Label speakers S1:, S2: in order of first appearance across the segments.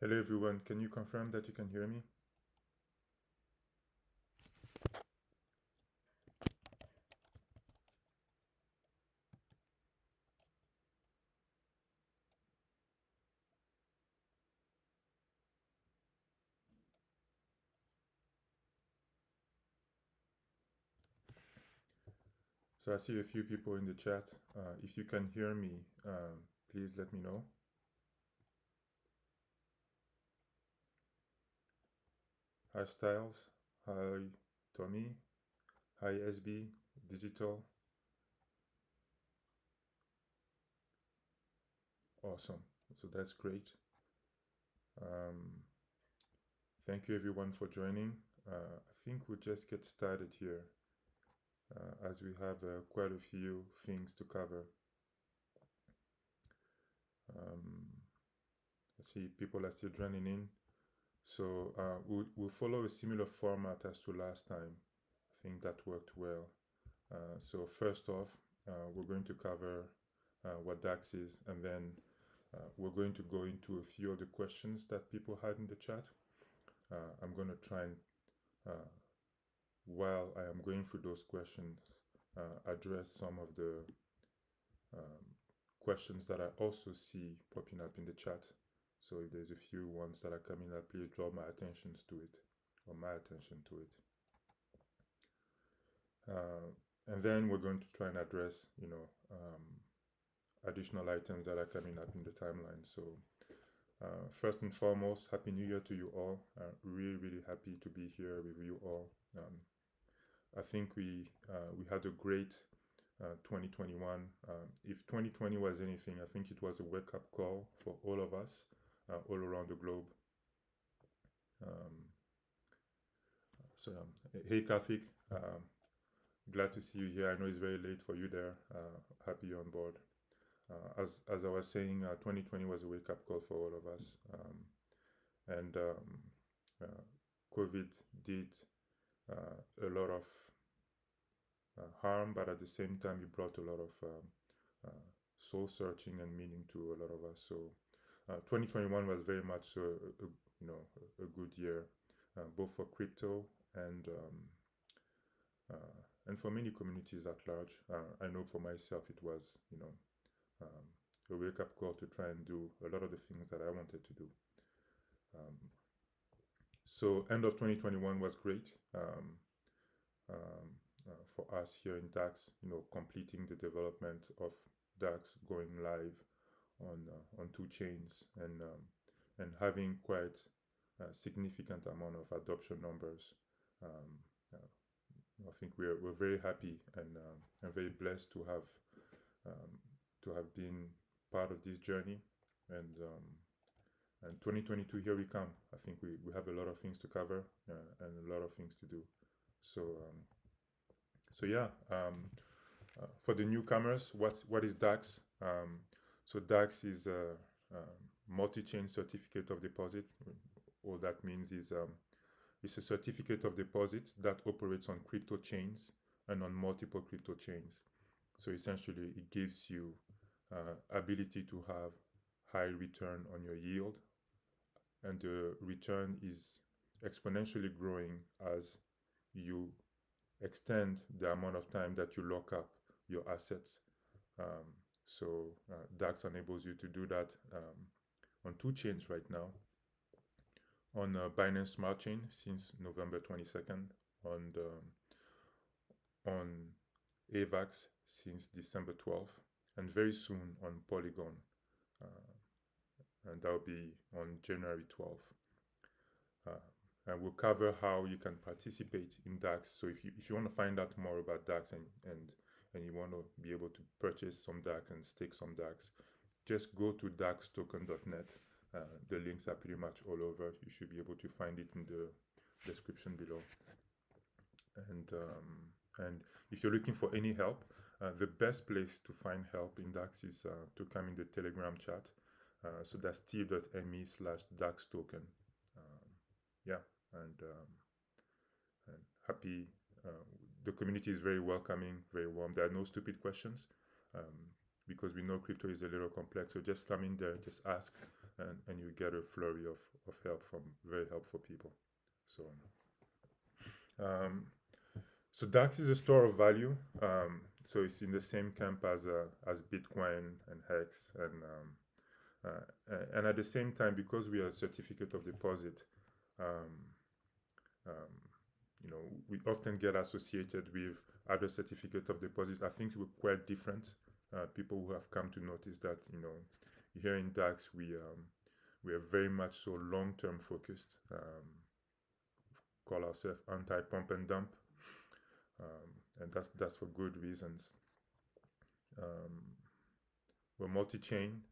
S1: Hello everyone, can you confirm that you can hear me? So I see a few people in the chat. If you can hear me, please let me know. Hi Styles, hi Tommy, hi SB, Digital. Awesome, so that's great. Thank you everyone for joining. I think we'll just get started here as we have quite a few things to cover. I see people are still joining in. So we'll follow a similar format as to last time. I think that worked well. So first off, we're going to cover what Daxe is, and then we're going to go into a few of the questions that people had in the chat. I'm going to try and, while I am going through those questions, address some of the questions that I also see popping up in the chat. So if there's a few ones that are coming up, please draw my attention to it, or my attention to it. And then we're going to try and address, additional items that are coming up in the timeline. So first and foremost, Happy New Year to you all. Really, really happy to be here with you all. I think we had a great 2021. If 2020 was anything, I think it was a wake-up call for all of us, all around the globe. Hey Karthik, glad to see you here. I know it's very late for you there. Happy you're on board. As I was saying, 2020 was a wake-up call for all of us. And COVID did a lot of harm, but at the same time, it brought a lot of soul searching and meaning to a lot of us. So 2021 was very much a good year, both for crypto and for many communities at large. I know for myself it was a wake-up call to try and do a lot of the things that I wanted to do. So end of 2021 was great for us here in Daxe, completing the development of Daxe, going live on two chains, and having quite a significant amount of adoption numbers. I think we're very happy and very blessed to have been part of this journey, and 2022, here we come. I think we have a lot of things to cover and a lot of things to do. So yeah, for the newcomers, what is Daxe? So Daxe is a multi-chain certificate of deposit. All that means is it's a certificate of deposit that operates on crypto chains and on multiple crypto chains. So essentially, it gives you ability to have high return on your yield, and the return is exponentially growing as you extend the amount of time that you lock up your assets. So Daxe enables you to do that on two chains right now. On Binance Smart Chain since November 22nd, on AVAX since December 12th, and very soon on Polygon, and that will be on January 12th. And we'll cover how you can participate in Daxe. So if you want to find out more about Daxe and you want to be able to purchase some Daxe and stake some Daxe, just go to daxtoken.net. The links are pretty much all over. You should be able to find it in the description below. And if you're looking for any help, the best place to find help in Daxe is to come in the Telegram chat. So that's t.me/daxtoken. Yeah, and happy. The community is very welcoming, very warm. There are no stupid questions because we know crypto is a little complex. So just come in there, just ask. and you get a flurry of help from very helpful people. So um, so Daxe is a store of value. So it's in the same camp as Bitcoin and Hex, and at the same time, because we are a certificate of deposit, um, um, you know, we often get associated with other certificate of deposit. I think we're quite different. People who have come to notice that, you know, here in Daxe we are very much so long-term focused. Call ourselves anti-pump and dump, and that's for good reasons. We're multi-chain,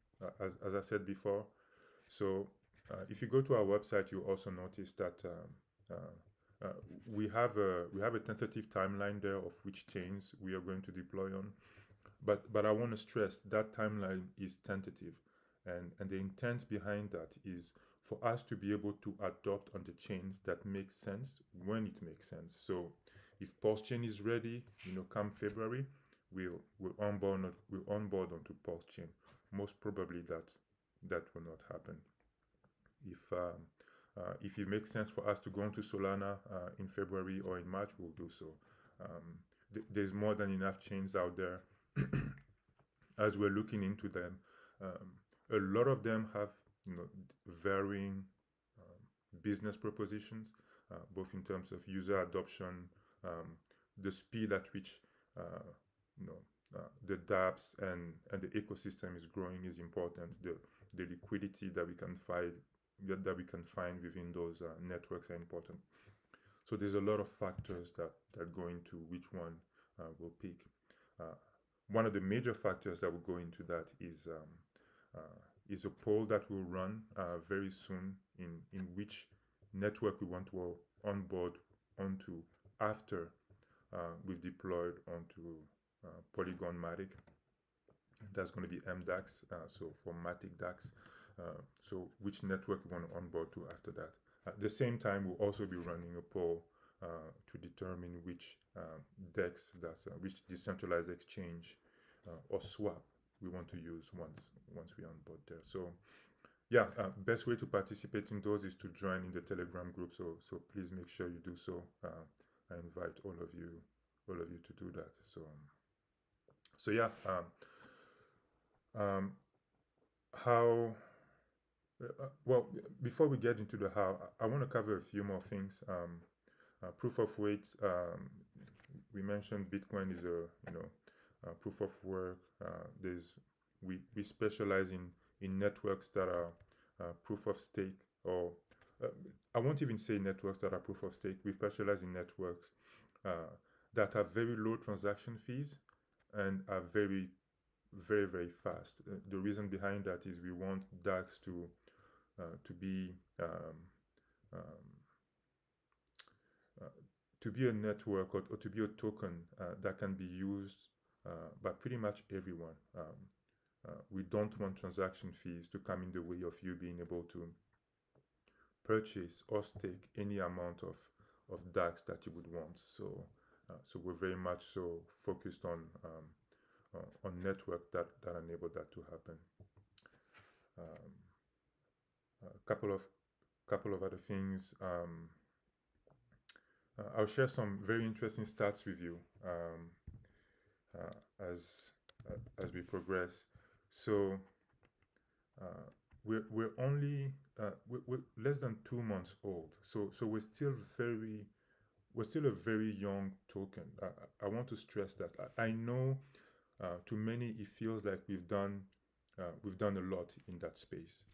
S1: as I said before. So if you go to our website, you also notice that we have a tentative timeline there of which chains we are going to deploy on. But I want to stress that timeline is tentative, and the intent behind that is for us to be able to adopt on the chains that make sense when it makes sense. So if Pulsechain is ready, you know, come February, we'll onboard onto Pulsechain. Most probably that will not happen. If it makes sense for us to go into Solana in February or in March, we'll do so. There's more than enough chains out there. As we're looking into them, a lot of them have, you know, varying business propositions, both in terms of user adoption, the speed at which you know, the dApps and the ecosystem is growing is important. The liquidity that we can find within those networks are important. So there's a lot of factors that go into which one we'll pick. One of the major factors that will go into that is a poll that will run very soon in which network we want to onboard onto after we've deployed onto Polygon Matic. That's going to be MDAX, so for Matic DAX. So which network we want to onboard to after that. At the same time, we'll also be running a poll to determine which DEX, which decentralized exchange or swap we want to use once we onboard there. So yeah, best way to participate in those is to join in the Telegram group. So please make sure you do so. I invite all of you to do that. So yeah, how. Well, before we get into the how, I want to cover a few more things. Proof of weight. We mentioned Bitcoin is a proof of work. We specialize in networks that are proof of stake, or I won't even say networks that are proof of stake. We specialize in networks that have very low transaction fees and are very, very, very fast. The reason behind that is we want Daxe to be a network, or to be a token that can be used by pretty much everyone. We don't want transaction fees to come in the way of you being able to purchase or stake any amount of Daxe that you would want. So we're very much so focused on network that enable that to happen. A couple of other things. I'll share some very interesting stats with you as we progress. So we're only we're less than 2 months old. So we're still a very young token. I want to stress that. I know to many it feels like we've done a lot in that space.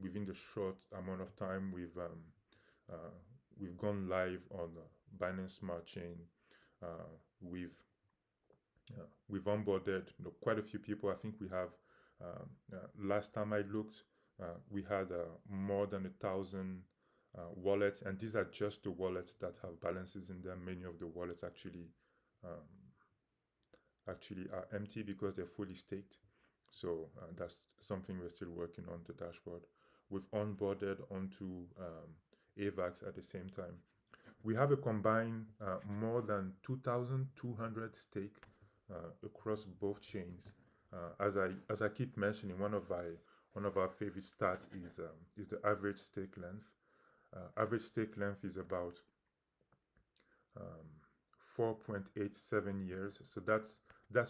S1: Within the short amount of time we've gone live on Binance Smart Chain. We've onboarded quite a few people. I think we have last time I looked, we had more than 1,000 wallets, and these are just the wallets that have balances in them. Many of the wallets actually are empty because they're fully staked. So that's something we're still working on the dashboard. We've onboarded onto AVAX at the same time. We have a combined more than 2,200 stake across both chains. As I keep mentioning, one of one of our favorite stats is the average stake length. Average stake length is about um, 4.87 years. So that's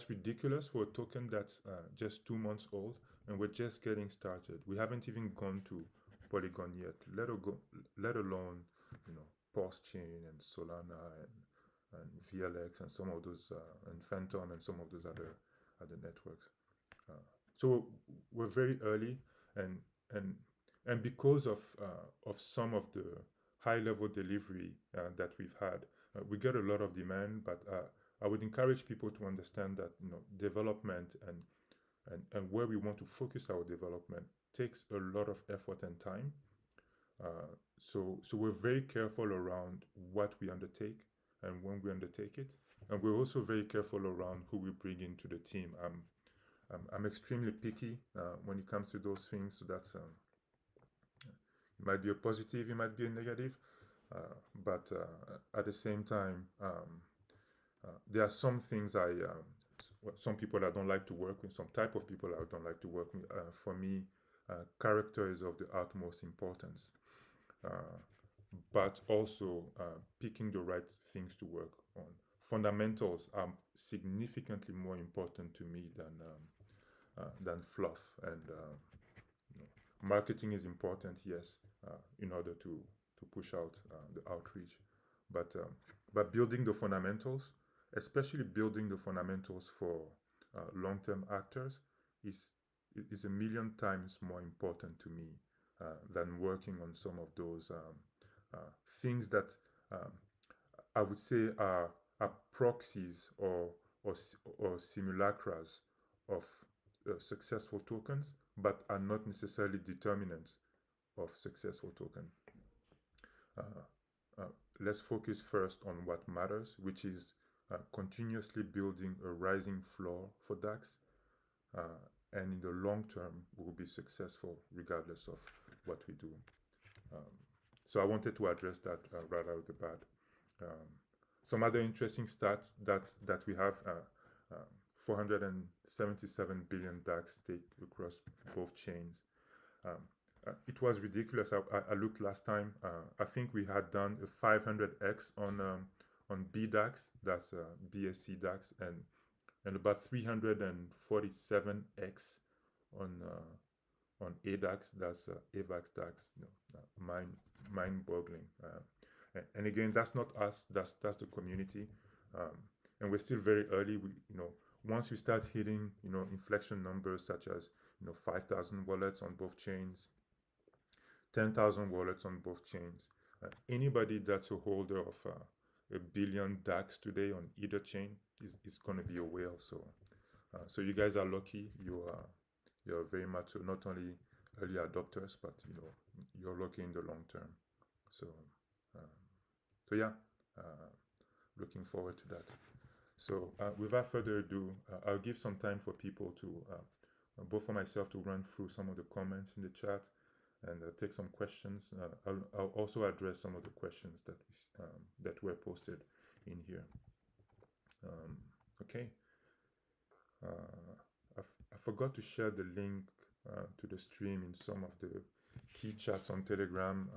S1: ridiculous for a token that's just 2 months old, and we're just getting started. We haven't even gone to Polygon yet, let alone Pulsechain and Solana and VLX and some of those and Phantom and some of those other networks. So we're very early, and and and because of some of the high level delivery that we've had, we get a lot of demand. But I would encourage people to understand that development and where we want to focus our development takes a lot of effort and time. So we're very careful around what we undertake and when we undertake it, and we're also very careful around who we bring into the team. I'm extremely picky when it comes to those things. So that's it might be a positive, it might be a negative, but at the same time, there are some things some people I don't like to work with, some type of people I don't like to work with. For me, character is of the utmost importance, but also picking the right things to work on. Fundamentals are significantly more important to me than fluff, and marketing is important, yes, in order to push out the outreach, but building the fundamentals, especially building the fundamentals for long-term actors, is a million times more important to me than working on some of those things that I would say are proxies or simulacras of successful tokens, but are not necessarily determinants of successful token. Let's focus first on what matters, which is continuously building a rising floor for Daxe, and in the long term, we will be successful regardless of what we do. So I wanted to address that right out of the bat. Some other interesting stats that we have: 477 billion Daxe staked across both chains. It was ridiculous. I looked last time. I think we had done a 500x on BDAX, that's BSC DAX, and about 347x on ADAX, that's AVAX DAX. Mind-boggling. And again, that's not us. That's the community, and we're still very early. Once we start hitting inflection numbers such as 5,000 wallets on both chains, 10,000 wallets on both chains, anybody that's a holder of a billion DAX today on either chain is going to be a whale. So you guys are lucky. You're very much not only early adopters, but you're lucky in the long term. So yeah, looking forward to that. So without further ado, I'll give some time for people to both for myself to run through some of the comments in the chat and take some questions. I'll also address some of the questions that were posted in here. Okay. I forgot to share the link to the stream in some of the key chats on Telegram,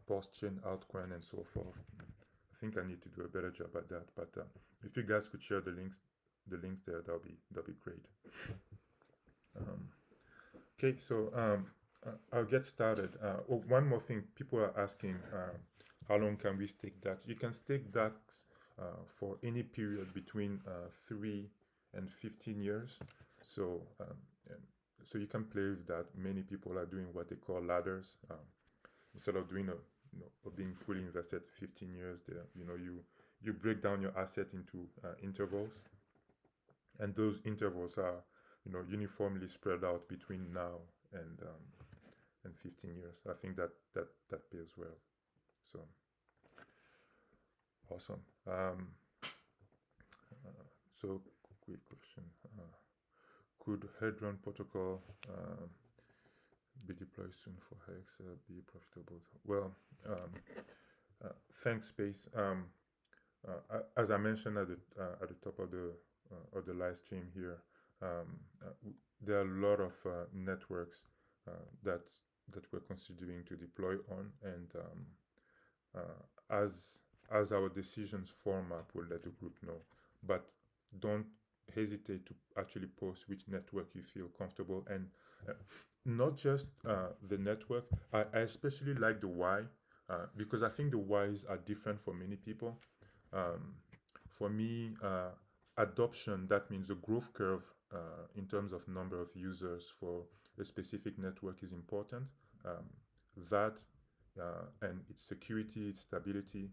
S1: Pulsechain, altcoin, and so forth. I think I need to do a better job at that. But if you guys could share the links there, that'll be great. Okay, so I'll get started. One more thing, people are asking, how long can we stake DAX? You can stake DAX for any period between 3 and 15 years. So you can play with that. Many people are doing what they call ladders. Instead of doing being fully invested 15 years, you break down your asset into intervals, and those intervals are uniformly spread out between now and 15 years. I think that pays well. So awesome. So quick question: could Hedron protocol be deployed soon for Hex be profitable? Well, thanks, Space. As I mentioned at the top of the live stream here, there are a lot of networks that we're considering to deploy on, and as our decisions form up, we'll let the group know. But don't hesitate to actually post which network you feel comfortable, and not just the network. I especially like the why, because I think the whys are different for many people. For me, adoption, that means the growth curve in terms of number of users for a specific network is important. That and its security, its stability,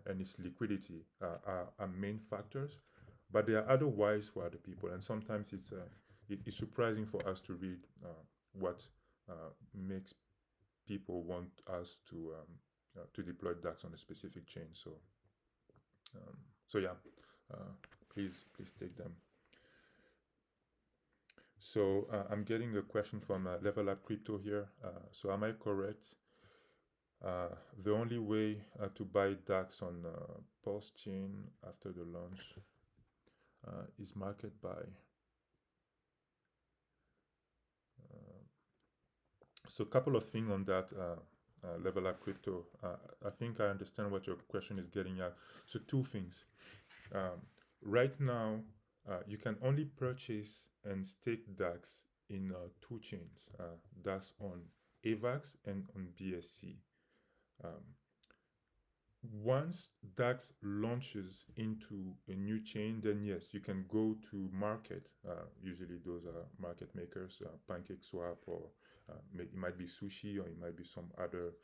S1: and its liquidity are main factors. But there are other whys for other people, and sometimes it's surprising for us to read what makes people want us to deploy Daxe on a specific chain. So yeah, please take them. So I'm getting a question from Level Up Crypto here. So am I correct? The only way to buy Daxe on Pulsechain after the launch is market buy. So a couple of things on that, Level Up Crypto. I think I understand what your question is getting at. So two things. Right now, you can only purchase and stake Daxe in two chains. That's on AVAX and on BSC. Once Daxe launches into a new chain, then yes, you can go to market. Usually those are market makers, PancakeSwap, or it might be Sushi, or it might be some other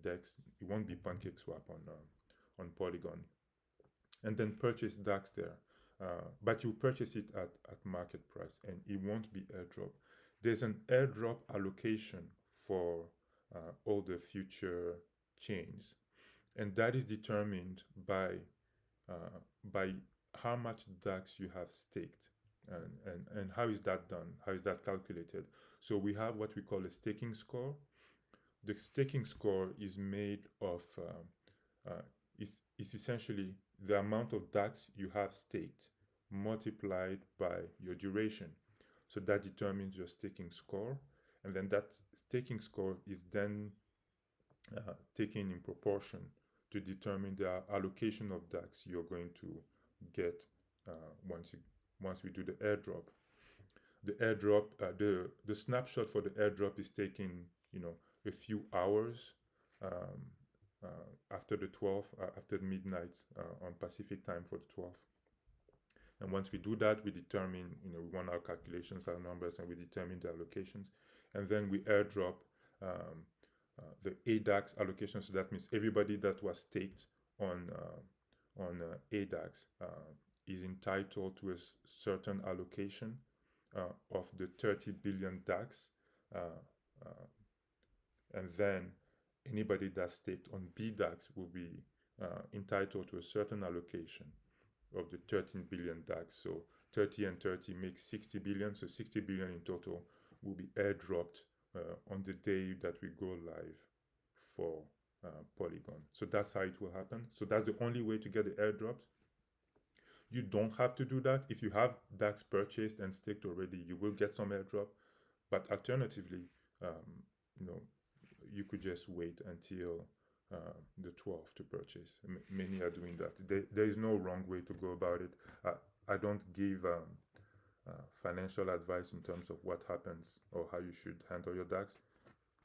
S1: DEX. It won't be PancakeSwap on Polygon. And then purchase Daxe there. But you purchase it at market price, and it won't be airdrop. There's an airdrop allocation for all the future chains, and that is determined by how much Daxe you have staked, and how is that done? How is that calculated? So we have what we call a staking score. The staking score is made of is essentially the amount of Daxe you have staked multiplied by your duration. So that determines your staking score, and then that staking score is then taken in proportion to determine the allocation of Daxe you're going to get once we do the airdrop. The airdrop, the snapshot for the airdrop is taken, a few hours after the 12th, after midnight on Pacific time for the 12th. And once we do that, we determine, we run our calculations, our numbers, and we determine the allocations. And then we airdrop the ADAX allocation. So that means everybody that was staked on ADAX is entitled to a certain allocation of the 30 billion DAX. And then anybody that's staked on BDAX will be entitled to a certain allocation of the 13 billion DAX. So 30 and 30 makes 60 billion. So 60 billion in total will be airdropped on the day that we go live for Polygon. So that's how it will happen. So that's the only way to get the airdrops. You don't have to do that. If you have Daxe purchased and staked already, you will get some airdrop. But alternatively, you could just wait until the 12th to purchase. Many are doing that. There is no wrong way to go about it. I don't give financial advice in terms of what happens or how you should handle your Daxe.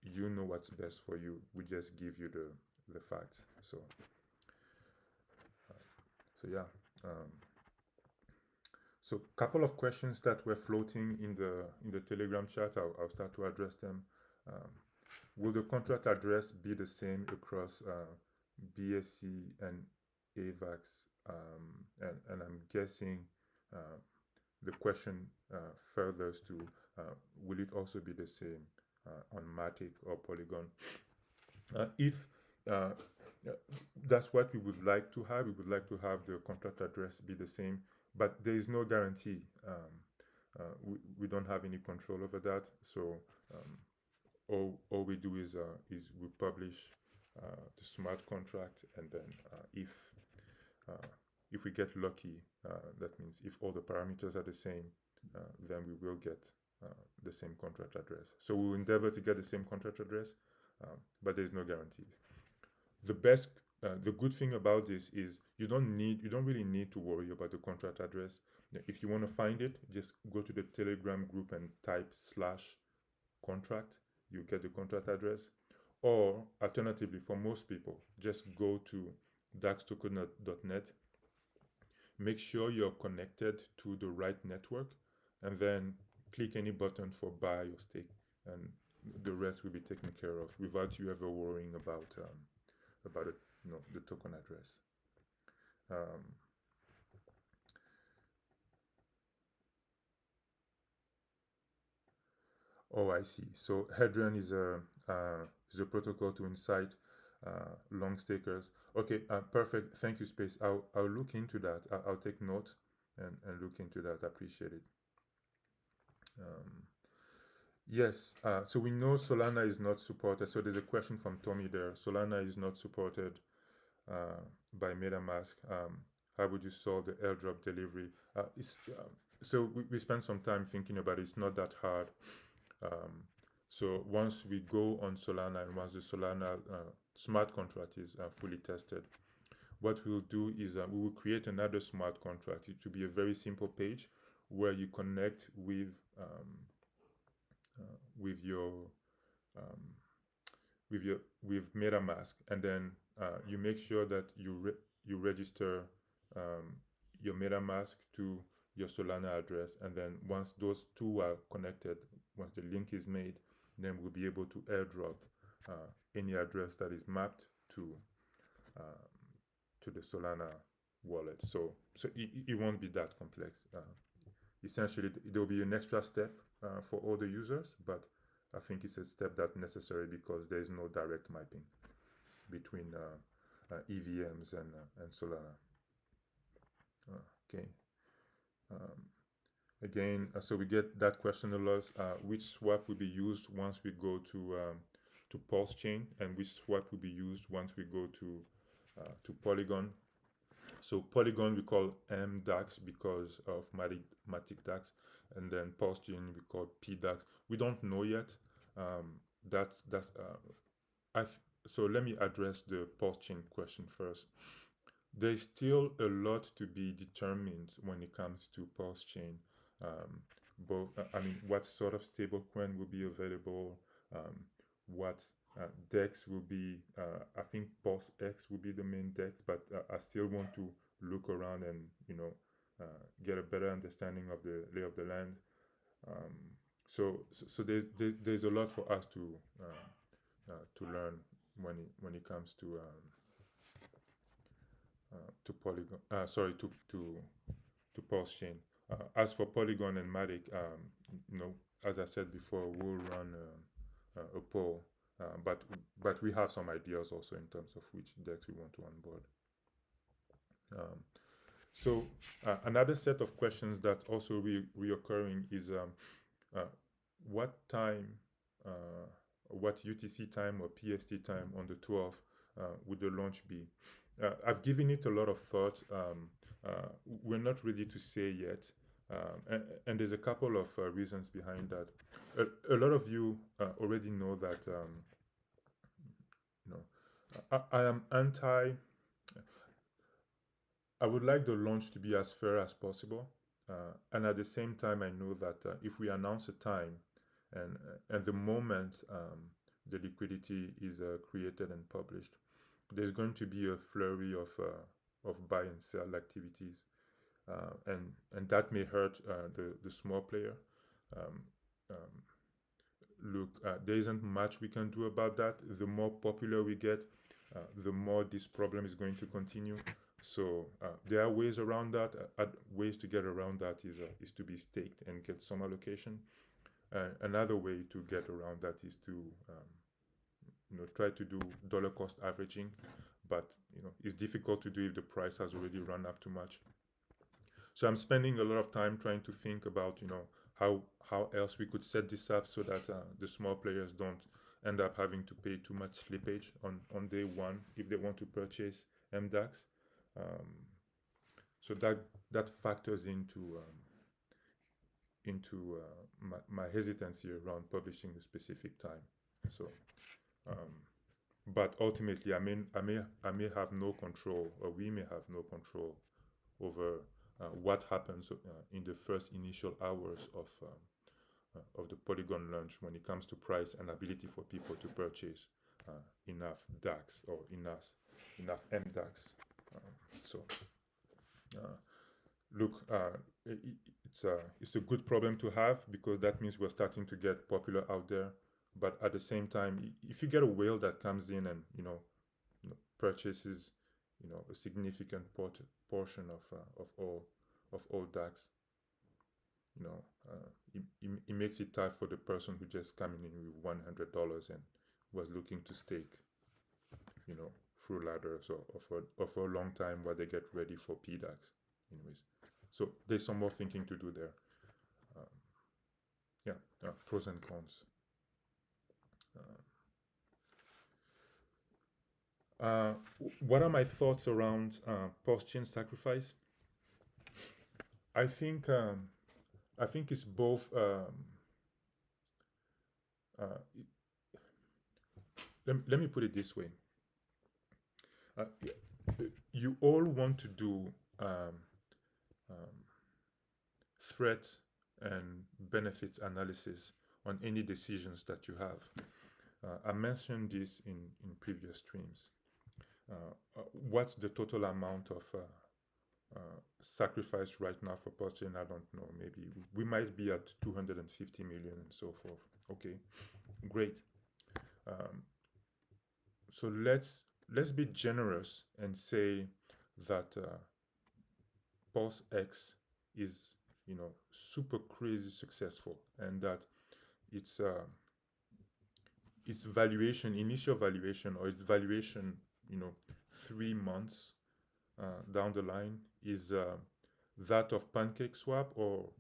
S1: You know what's best for you. We just give you the facts. So yeah. So a couple of questions that were floating in the Telegram chat. I'll start to address them. Will the contract address be the same across BSC and AVAX? And I'm guessing the question furthers to will it also be the same on Matic or Polygon? If that's what we would like to have, we would like to have the contract address be the same, but there is no guarantee. We don't have any control over that. So all we do is we publish the smart contract, and then if we get lucky, that means if all the parameters are the same, then we will get the same contract address. So we will endeavor to get the same contract address, but there's no guarantees. The good thing about this is you don't really need to worry about the contract address. If you want to find it, just go to the Telegram group and type /contract. You get the contract address. Or alternatively, for most people, just go to daxtoken.net. Make sure you're connected to the right network, and then click any button for buy or stake, and the rest will be taken care of without you ever worrying about it, the token address. Oh, I see. So Hadrian is a protocol to incite long stakers. Okay, perfect. Thank you, Space. I'll look into that. I'll take note and look into that. I appreciate it. Yes. So we know Solana is not supported. So there's a question from Tommy there. Solana is not supported by MetaMask. How would you solve the airdrop delivery? So we spent some time thinking about it. It's not that hard. So once we go on Solana and once the Solana smart contract is fully tested, what we'll do is we will create another smart contract. It will be a very simple page where you connect with MetaMask, and then you make sure that you register your MetaMask to your Solana address, and then once those two are connected, once the link is made, then we'll be able to airdrop any address that is mapped to the Solana wallet. So it won't be that complex. Essentially, there will be an extra step for all the users, but I think it's a step that's necessary because there is no direct mapping between EVMs and Solana. Okay. Again, so we get that question a lot. Which swap will be used once we go to Pulsechain, and which swap will be used once we go to Polygon? So Polygon we call MDAX because of Matic DAX, and then Pulsechain we call PDAX. We don't know yet. So let me address the Pulsechain question first. There's still a lot to be determined when it comes to Pulsechain. What sort of stablecoin will be available? What DEX will be? I think PulseX will be the main DEX, but I still want to look around and get a better understanding of the lay of the land. So there's a lot for us to learn when it comes to Polygon. To Pulsechain. As for Polygon and Matic, as I said before, we'll run a poll, but we have some ideas also in terms of which DEX we want to onboard. So another set of questions that also reoccurring is what UTC time or PST time on the 12th would the launch be? I've given it a lot of thought. We're not ready to say yet, and there's a couple of reasons behind that. A lot of you already know that I am anti. I would like the launch to be as fair as possible, and at the same time, I know that if we announce a time, and the moment the liquidity is created and published, there's going to be a flurry of buy and sell activities, and that may hurt the small player. Look, there isn't much we can do about that. The more popular we get, the more this problem is going to continue. So there are ways around that. Ways to get around that is to be staked and get some allocation. Another way to get around that is to try to do dollar cost averaging, but it's difficult to do if the price has already run up too much. So I'm spending a lot of time trying to think about how else we could set this up so that the small players don't end up having to pay too much slippage on day one if they want to purchase MDAX. So that factors into into my hesitancy around publishing a specific time. So, but ultimately, I may have no control, or we may have no control over what happens in the first initial hours of the Polygon launch when it comes to price and ability for people to purchase enough DAX or enough MDAX. So look, it's a good problem to have, because that means we're starting to get popular out there. But at the same time, if you get a whale that comes in and purchases a significant portion of all DAX, it makes it tough for the person who just coming in with $100 and was looking to stake, through ladders or for a long time while they get ready for PDAX. Anyways, so there's some more thinking to do there. Pros and cons. What are my thoughts around Pulsechain sacrifice? I think it's both. Let me put it this way. You all want to do threat and benefits analysis on any decisions that you have. I mentioned this in previous streams. What's the total amount of sacrificed right now for Pulsechain? I don't know. Maybe we might be at 250 million and so forth. Okay, great. So let's be generous and say that PulseX is super crazy successful, and that its valuation, initial valuation, or its valuation 3 months down the line is that of PancakeSwap, or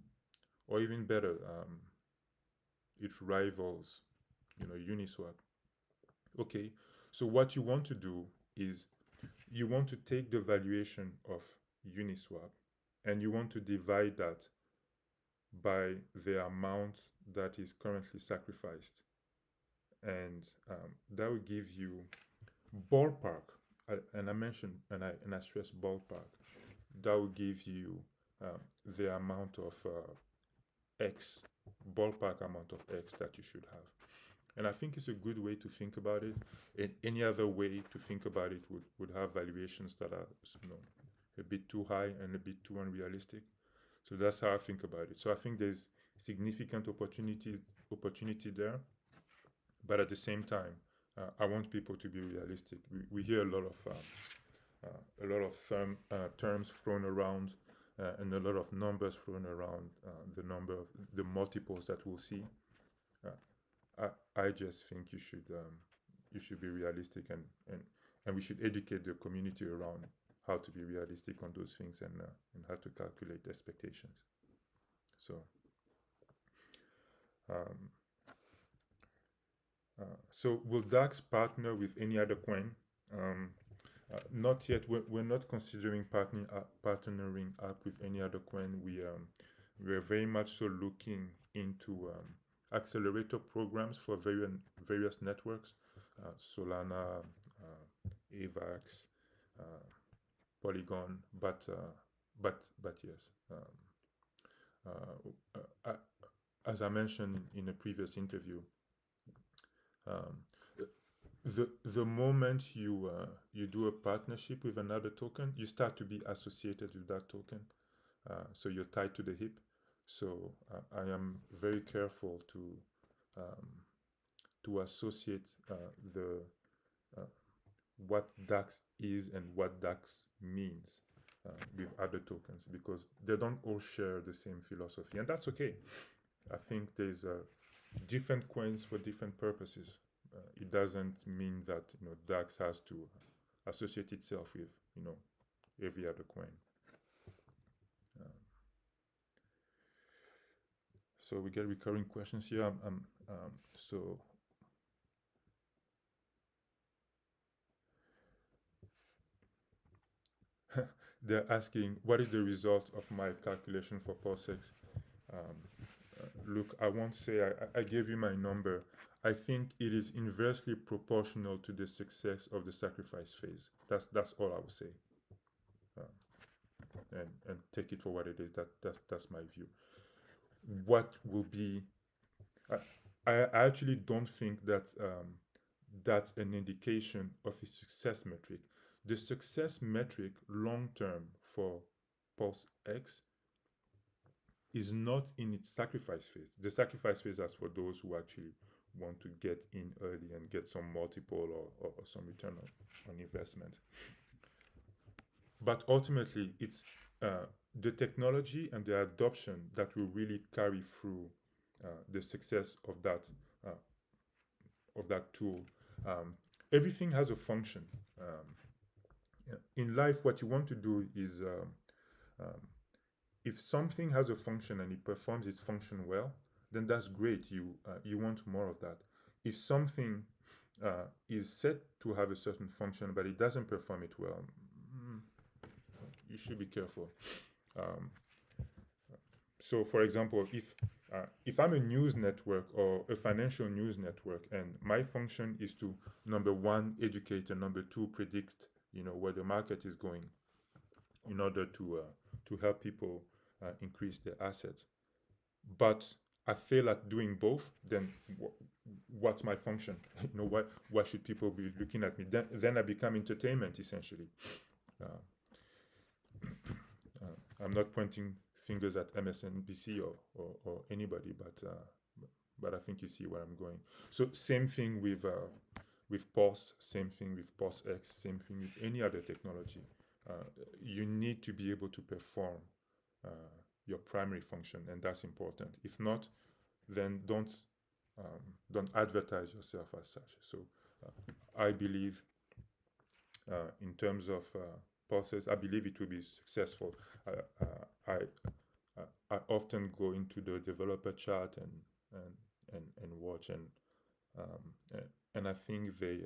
S1: even better, it rivals Uniswap. Okay, so what you want to do is you want to take the valuation of Uniswap and you want to divide that by the amount that is currently sacrificed, and that will give you ballpark. And I mentioned, and I stress ballpark. That will give you the amount of X, ballpark amount of X that you should have. And I think it's a good way to think about it. And any other way to think about it would have valuations that are a bit too high and a bit too unrealistic. So that's how I think about it. So I think there's significant opportunity there, but at the same time, I want people to be realistic. We hear a lot of terms thrown around, and a lot of numbers thrown around. The multiples that we'll see. I just think you should be realistic, and we should educate the community around how to be realistic on those things, and how to calculate expectations. So will Daxe partner with any other coin? Not yet. We're not considering partnering up with any other coin. We are very much so looking into accelerator programs for various networks, Solana, AVAX, Polygon, but yes, as I mentioned in a previous interview, the moment you do a partnership with another token, you start to be associated with that token, so you're tied to the hip. So I am very careful to associate what DAX is and what DAX means with other tokens, because they don't all share the same philosophy, and that's okay. I think there's different coins for different purposes. It doesn't mean that DAX has to associate itself with every other coin. So we get recurring questions here. So they're asking, what is the result of my calculation for PulseX? Look, I won't say I gave you my number. I think it is inversely proportional to the success of the sacrifice phase. That's all I would say. And take it for what it is. That's my view. What will be? I actually don't think that that's an indication of a success metric. The success metric long term for Pulse X is not in its sacrifice phase. The sacrifice phase is for those who actually want to get in early and get some multiple or some return on investment. But ultimately, it's the technology and the adoption that will really carry through the success of that tool. Everything has a function. In life, what you want to do is if something has a function and it performs its function well, then that's great. You want more of that. If something is set to have a certain function but it doesn't perform it well, you should be careful. So, for example, if I'm a news network or a financial news network, and my function is to, number one, educate, and number two, predict, where the market is going, in order to help people increase their assets, but I fail at doing both, then what's my function? Why should people be looking at me? Then I become entertainment, essentially. I'm not pointing fingers at MSNBC or anybody, but I think you see where I'm going. So same thing with Pulse, same thing with Pulse X, same thing with any other technology. You need to be able to perform your primary function, and that's important. If not, then don't advertise yourself as such. So I believe in terms of Pulses, I believe it will be successful. I often go into the developer chat and watch, and I think they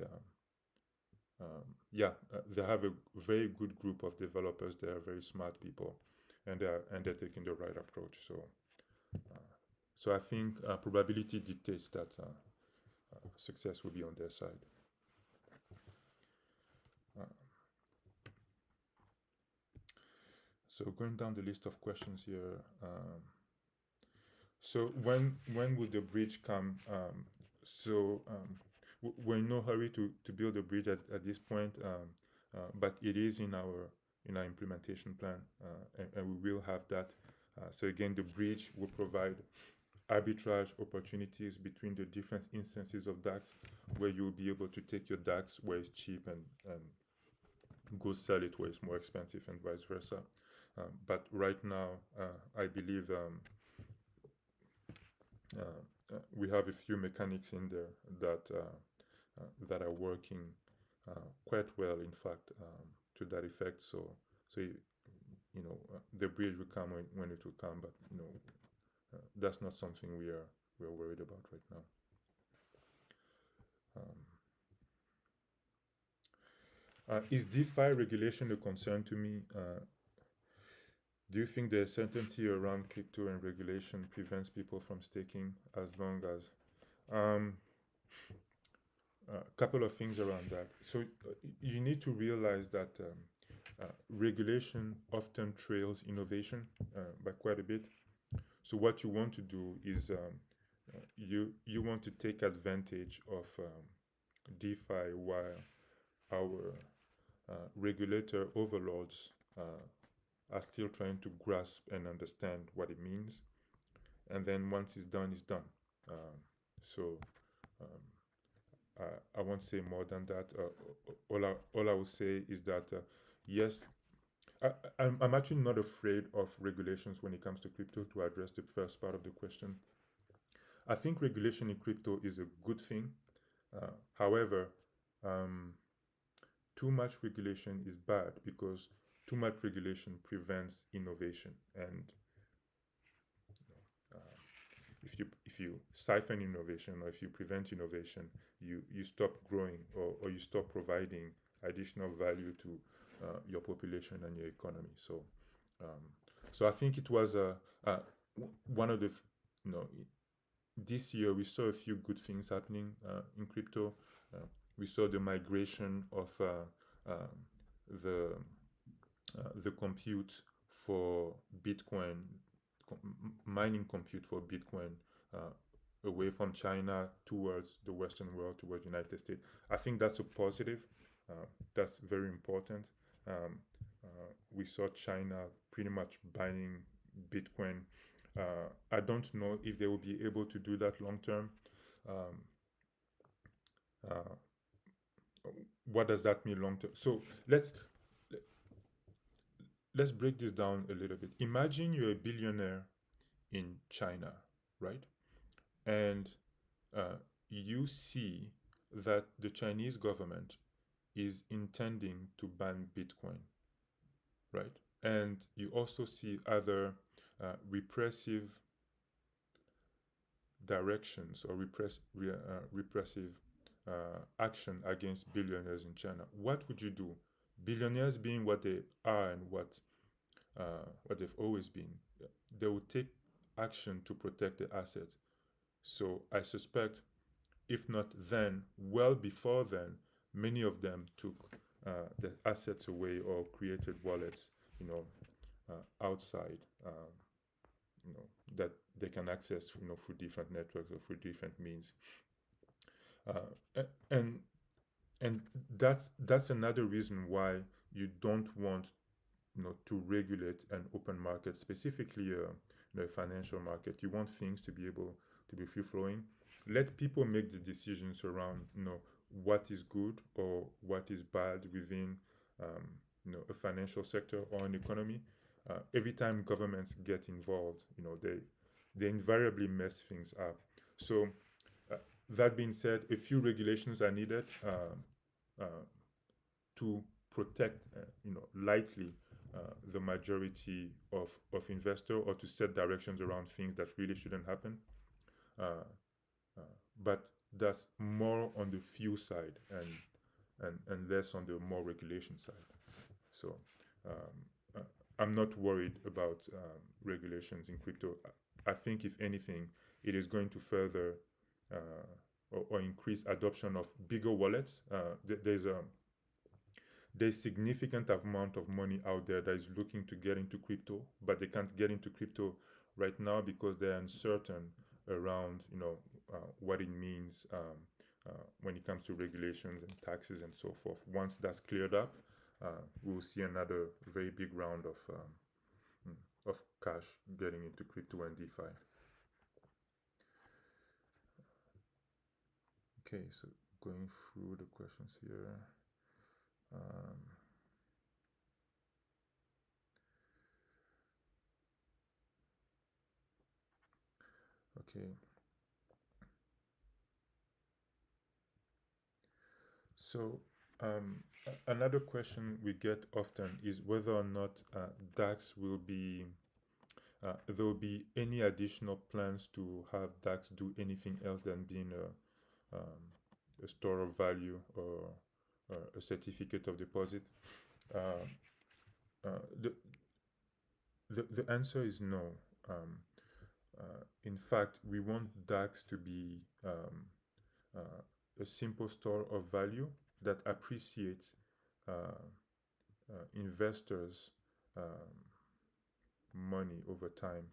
S1: have a very good group of developers. They are very smart people, and they're taking the right approach. So I think probability dictates that success will be on their side. So going down the list of questions here. So when will the bridge come? We're in no hurry to build a bridge at this point, but it is in our implementation plan, and we will have that. So again, the bridge will provide arbitrage opportunities between the different instances of Daxe, where you'll be able to take your Daxe where it's cheap and go sell it where it's more expensive, and vice versa. But right now, I believe we have a few mechanics in there that are working quite well, in fact, to that effect. So the bridge will come when it will come, but that's not something we're worried about right now. Is DeFi regulation a concern to me? Do you think the uncertainty around crypto and regulation prevents people from staking, as long as a couple of things around that? So you need to realize that regulation often trails innovation by quite a bit. So what you want to do is you want to take advantage of DeFi while our regulator overlords are still trying to grasp and understand what it means. And then once it's done, it's done. I won't say more than that. All I will say is that, yes, I'm actually not afraid of regulations when it comes to crypto, to address the first part of the question. I think regulation in crypto is a good thing. However, too much regulation is bad, because too much regulation prevents innovation, and if you siphon innovation, or if you prevent innovation, you stop growing, or you stop providing additional value to your population and your economy. So I think it was one of the you know this year we saw a few good things happening in crypto. We saw the migration of the the compute for Bitcoin, mining compute for Bitcoin, away from China towards the Western world, towards the United States. I think that's a positive. That's very important. We saw China pretty much buying Bitcoin. I don't know if they will be able to do that long term. Um, uh, what does that mean long term? So let's break this down a little bit. Imagine you're a billionaire in China, right? And you see that the Chinese government is intending to ban Bitcoin, right? And you also see other repressive directions or repressive action against billionaires in China. What would you do? Billionaires being what they are and what they've always been, they will take action to protect the assets. So I suspect, if not then, well before then, many of them took the assets away or created wallets, outside, that they can access, through different networks or through different means. And and that's another reason why you don't want to regulate an open market, specifically a financial market. You want things to be able to be free flowing. Let people make the decisions around what is good or what is bad within a financial sector or an economy. Every time governments get involved, they invariably mess things up. So that being said, a few regulations are needed to protect, lightly the majority of investor, or to set directions around things that really shouldn't happen. But that's more on the few side and less on the more regulation side. So I'm not worried about regulations in crypto. I think if anything, it is going to further or increase adoption of bigger wallets. There's significant amount of money out there that is looking to get into crypto, but they can't get into crypto right now because they're uncertain around what it means when it comes to regulations and taxes and so forth. Once that's cleared up, we'll see another very big round of cash getting into crypto and DeFi. Okay, so going through the questions here. Okay. So another question we get often is whether or not Daxe will be there will be any additional plans to have Daxe do anything else than being a store of value or a certificate of deposit. Uh, the answer is no. In fact, we want Daxe to be a simple store of value that appreciates investors' money over time,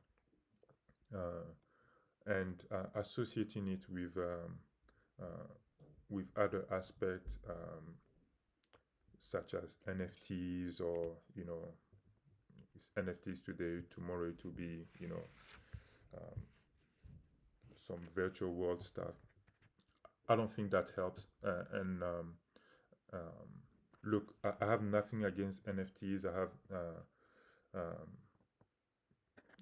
S1: and associating it with other aspects, such as NFTs, or it's NFTs today, tomorrow it will be some virtual world stuff. I don't think that helps. And look, I have nothing against NFTs. I have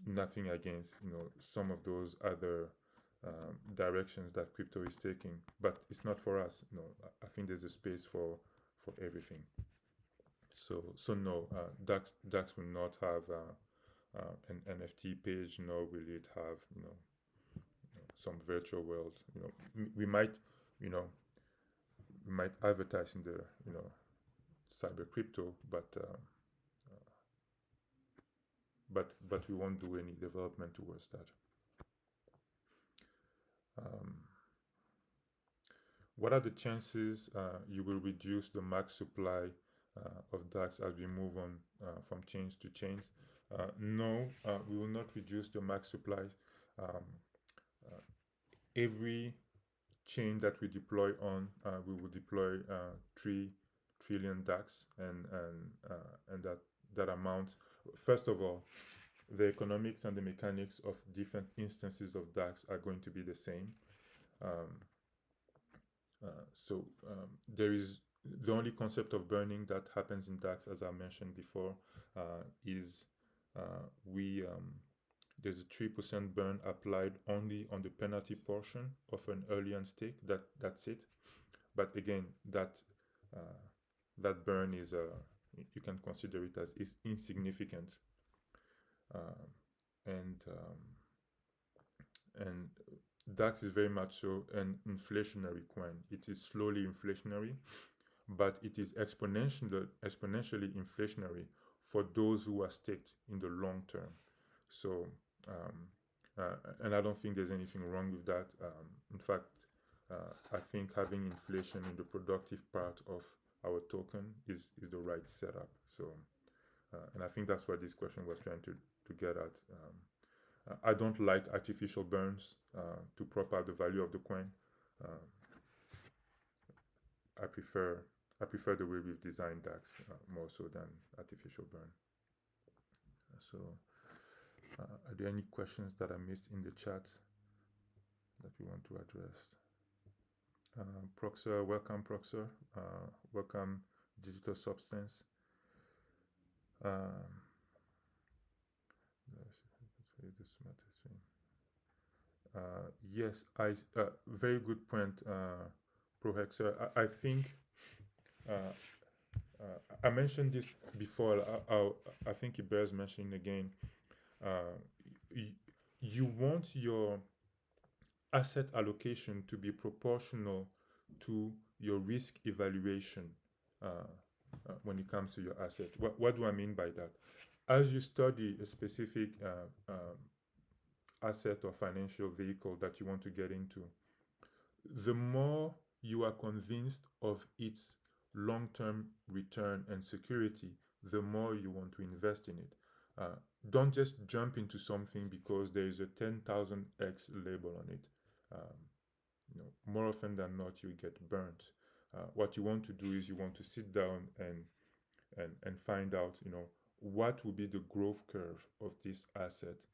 S1: nothing against some of those other directions that crypto is taking, but it's not for us. I think there's a space for everything. So no, Daxe will not have an NFT page, nor will it have some virtual world. We might advertise in the cyber crypto, but but we won't do any development towards that. What are the chances you will reduce the max supply of Daxe as we move on from chains to chains? No, we will not reduce the max supply. Um, every chain that we deploy on, we will deploy 3 trillion Daxe, and that amount. First of all, the economics and the mechanics of different instances of Daxe are going to be the same. So there is the only concept of burning that happens in Daxe, as I mentioned before, is there's a 3% burn applied only on the penalty portion of an early on stake. That's it. But again, that burn is you can consider it as is insignificant, and Dax is very much so an inflationary coin. It is slowly inflationary, but it is exponentially inflationary for those who are staked in the long term. So, and I don't think there's anything wrong with that. In fact, I think having inflation in the productive part of our token is the right setup. So, and I think that's what this question was trying to get at. I don't like artificial burns to prop up the value of the coin. I prefer the way we've designed Dax more so than artificial burn. So, are there any questions that I missed in the chat that we want to address? Proxer, welcome Proxer. Welcome Digital Substance. The smartest thing. Yes, very good point, ProHexer. I think I mentioned this before. I think it bears mentioning again. You want your asset allocation to be proportional to your risk evaluation when it comes to your asset. What do I mean by that? As you study a specific asset or financial vehicle that you want to get into, the more you are convinced of its long-term return and security, the more you want to invest in it. Don't just jump into something because there is a 10,000x label on it. More often than not, you get burnt. What you want to do is you want to sit down and find out, what will be the growth curve of this asset.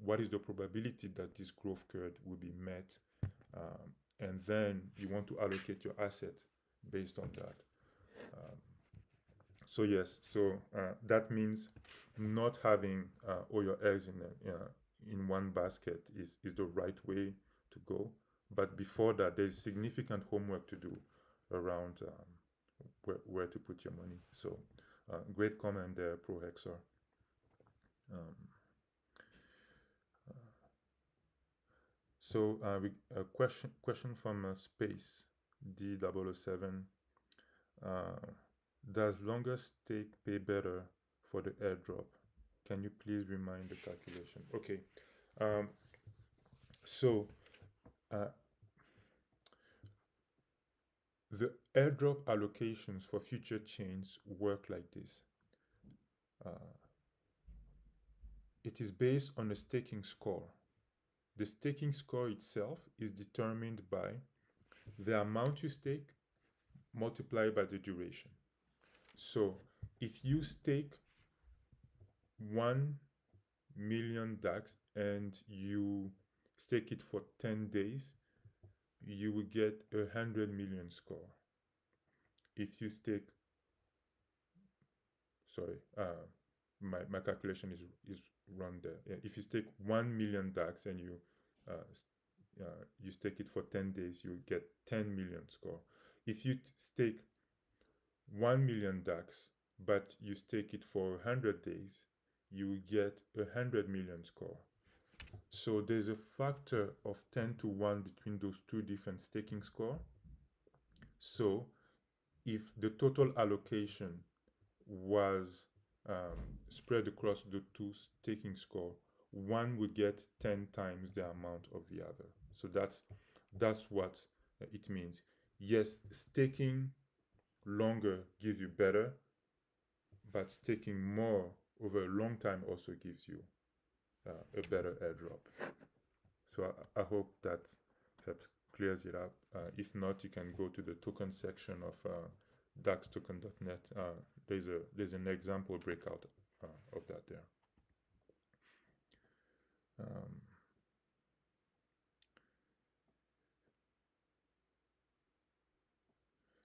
S1: What is the probability that this growth curve will be met? And then you want to allocate your asset based on that. So yes, that means not having all your eggs in one basket is the right way to go. But before that, there's significant homework to do around where to put your money. So great comment there, ProHexer. So a question from Space D007. Does longer stake pay better for the airdrop? Can you please remind the calculation? Okay. So the airdrop allocations for future chains work like this. It is based on a staking score. The staking score itself is determined by the amount you stake multiplied by the duration. So if you stake 1 million Dax and you stake it for 10 days, you will get 100 million score. If you stake, my calculation is wrong there. If you stake 1 million Dax and you stake it for 10 days, you get 10 million score. If you stake 1 million Dax, but you stake it for 100 days, you get 100 million score. So there's a factor of 10 to 1 between those two different staking score. So if the total allocation was spread across the two staking score, one would get 10 times the amount of the other. So that's what it means. Yes, staking longer gives you better, but staking more over a long time also gives you a better airdrop. So I hope that helps clears it up. If not, you can go to the token section of daxtoken.net. There's an example breakout of that there.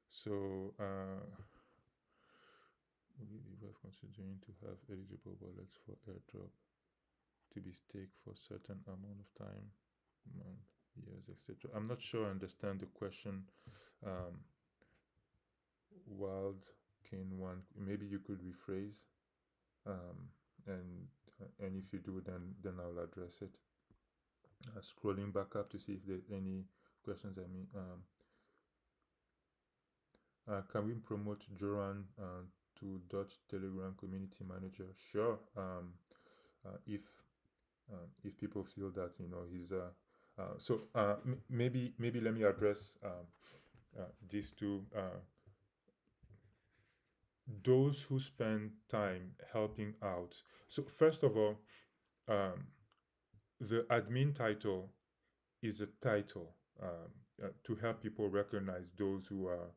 S1: So we were considering to have eligible wallets for airdrop to be staked for a certain amount of time, month, years, etc. I'm not sure I understand the question. Wild King One, maybe you could rephrase, and if you do, then I'll address it. Scrolling back up to see if there's any questions. Can we promote Joran to Dutch Telegram community manager? Sure. If people feel that he's so maybe let me address these two. Those who spend time helping out. So first of all, the admin title is a title to help people recognize those who are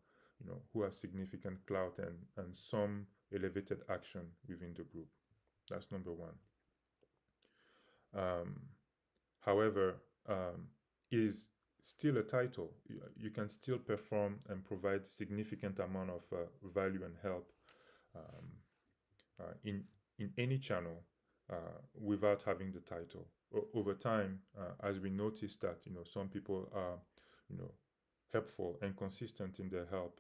S1: who have significant clout and some elevated action within the group. That's number one. However, is still a title. You can still perform and provide significant amount of value and help in any channel without having the title. Over time, as we notice that some people are helpful and consistent in their help,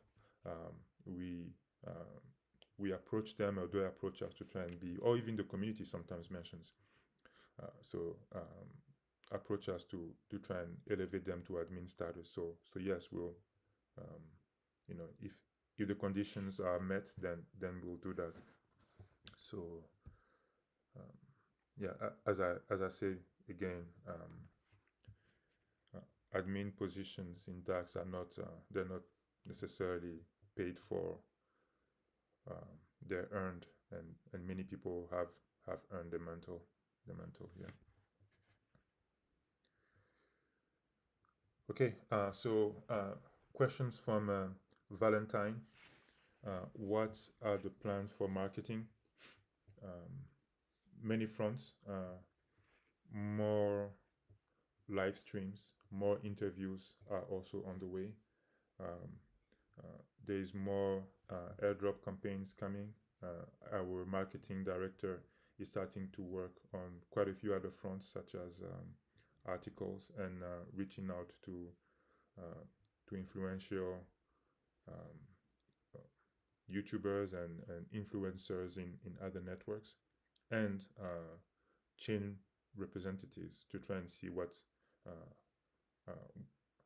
S1: we approach them, or they approach us to try and be, or even the community sometimes mentions. Approach us to try and elevate them to admin status. So yes, we'll if the conditions are met, then we'll do that. So yeah, as I say again, admin positions in Daxe are not they're not necessarily paid for. They're earned, and many people have earned the mantle here. Okay, so questions from Valentine. What are the plans for marketing? Many fronts. More live streams, more interviews are also on the way. There is more airdrop campaigns coming. Our marketing director is starting to work on quite a few other fronts, such as articles and reaching out to influential YouTubers and influencers in other networks, and chain representatives to try and see what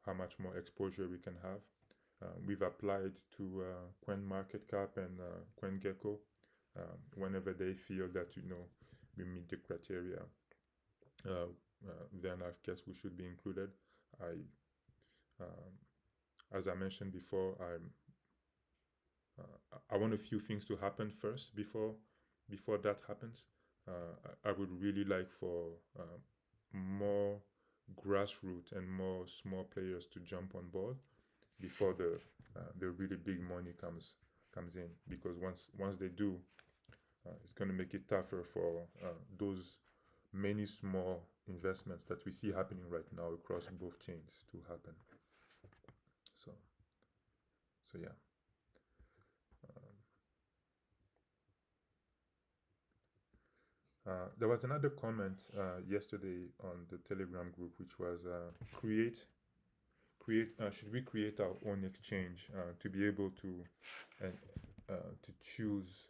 S1: how much more exposure we can have. We've applied to CoinMarketCap and CoinGecko whenever they feel that we meet the criteria. Then I guess we should be included. As I mentioned before, I want a few things to happen first before that happens. I would really like for more grassroots and more small players to jump on board before the really big money comes in, because once they do, it's going to make it tougher for those many small investments that we see happening right now across both chains to happen. So yeah. There was another comment yesterday on the Telegram group, which was should we create our own exchange to be able to choose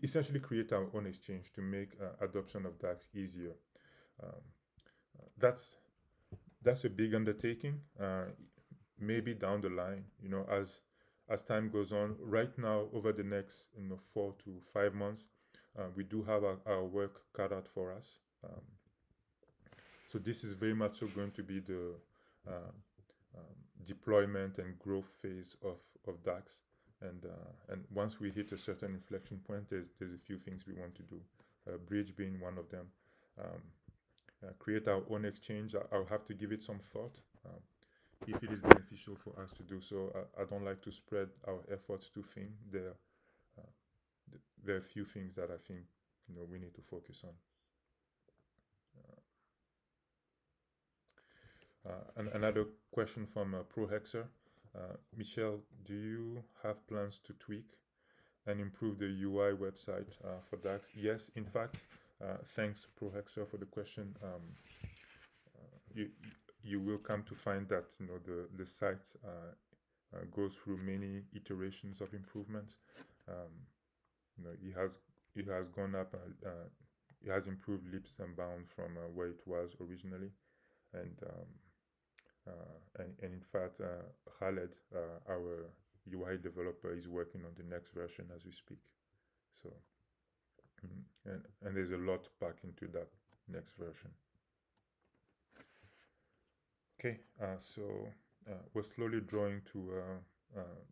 S1: essentially create our own exchange to make adoption of Daxe easier. That's a big undertaking. Maybe down the line, as as time goes on. Right now, over the next 4 to 5 months, we do have our work cut out for us. So this is very much so going to be the deployment and growth phase of Daxe. And once we hit a certain inflection point, there's a few things we want to do. Bridge being one of them. Create our own exchange. I'll have to give it some thought. If it is beneficial for us to do so, I don't like to spread our efforts too thin. There are a few things that I think we need to focus on. And another question from ProHexer. Michel, do you have plans to tweak and improve the UI website for Daxe? Yes, in fact, thanks ProHexer for the question. You will come to find that the site goes through many iterations of improvement. It has gone up. It has improved leaps and bounds from where it was originally, and in fact, Khaled, our UI developer, is working on the next version as we speak. So, and there's a lot packed into that next version. Okay, so we're slowly drawing to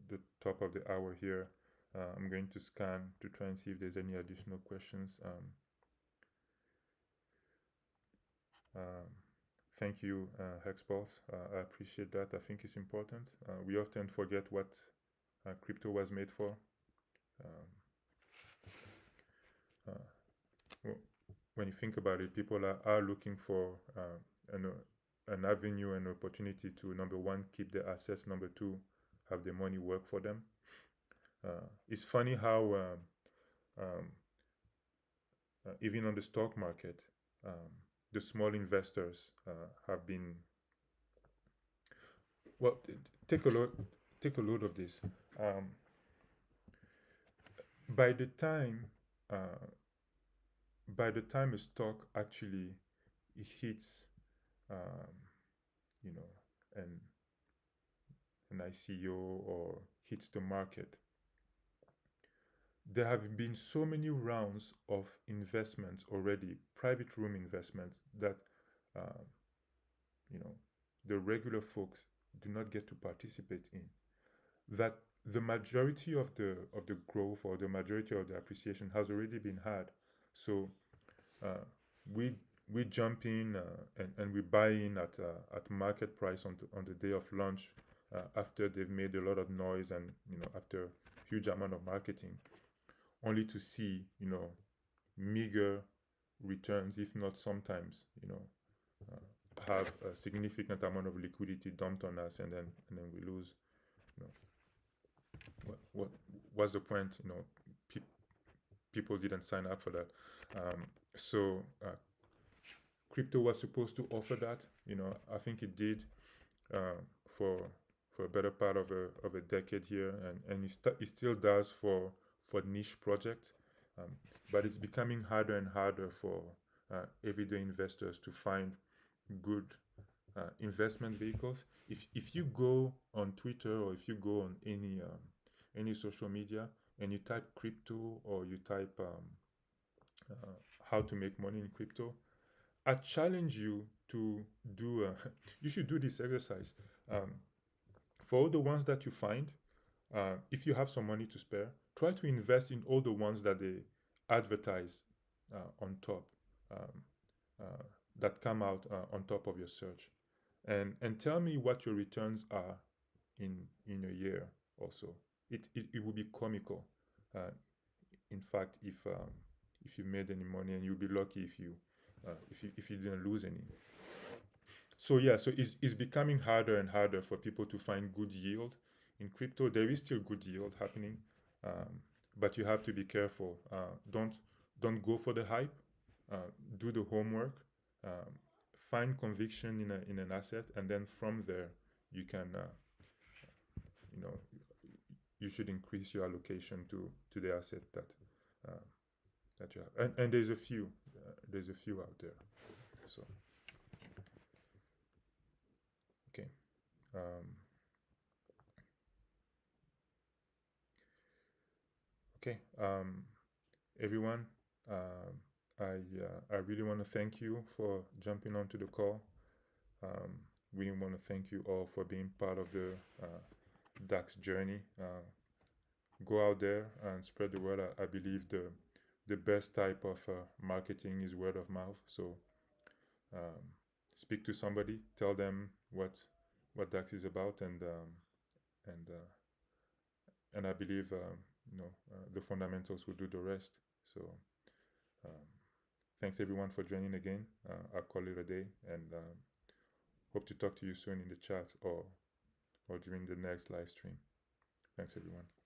S1: the top of the hour here. I'm going to scan to try and see if there's any additional questions. Thank you, Hexpulse. I appreciate that. I think it's important. We often forget what crypto was made for. When you think about it, people are looking for an avenue and opportunity to, number one, keep their assets, number two, have the money work for them. It's funny how even on the stock market, the small investors have been, well, take a load of this. By the time a stock actually hits an ICO or hits the market, there have been so many rounds of investments already, private room investments, that the regular folks do not get to participate in. That the majority of the growth or the majority of the appreciation has already been had. So we jump in and we buy in at market price on the day of launch, after they've made a lot of noise and after huge amount of marketing, only to see meager returns, if not sometimes have a significant amount of liquidity dumped on us, and then we lose. What's the point? People didn't sign up for that. So crypto was supposed to offer that. I think it did for a better part of a decade here, and it still does for niche projects. But it's becoming harder and harder for everyday investors to find good investment vehicles. If you go on Twitter, or if you go on any social media and you type crypto, or you type how to make money in crypto, I challenge you to do you should do this exercise. For all the ones that you find, if you have some money to spare, try to invest in all the ones that they advertise on top, that come out on top of your search, and tell me what your returns are in a year or so. It would be comical, in fact, if you made any money, and you'll be lucky if you didn't lose any. So yeah, so it's becoming harder and harder for people to find good yield in crypto. There is still good yield happening, but you have to be careful. Don't go for the hype. Do the homework. Find conviction in an asset, and then from there you can you should increase your allocation to the asset that you have. And there's a few out there. So okay. Okay, everyone, I really want to thank you for jumping onto the call. We want to thank you all for being part of the Daxe journey. Go out there and spread the word. I believe the best type of marketing is word of mouth. So um, speak to somebody, tell them what Daxe is about, and and I believe the fundamentals will do the rest. So um, thanks everyone for joining again. I'll call it a day, and hope to talk to you soon in the chat or during the next live stream. Thanks everyone.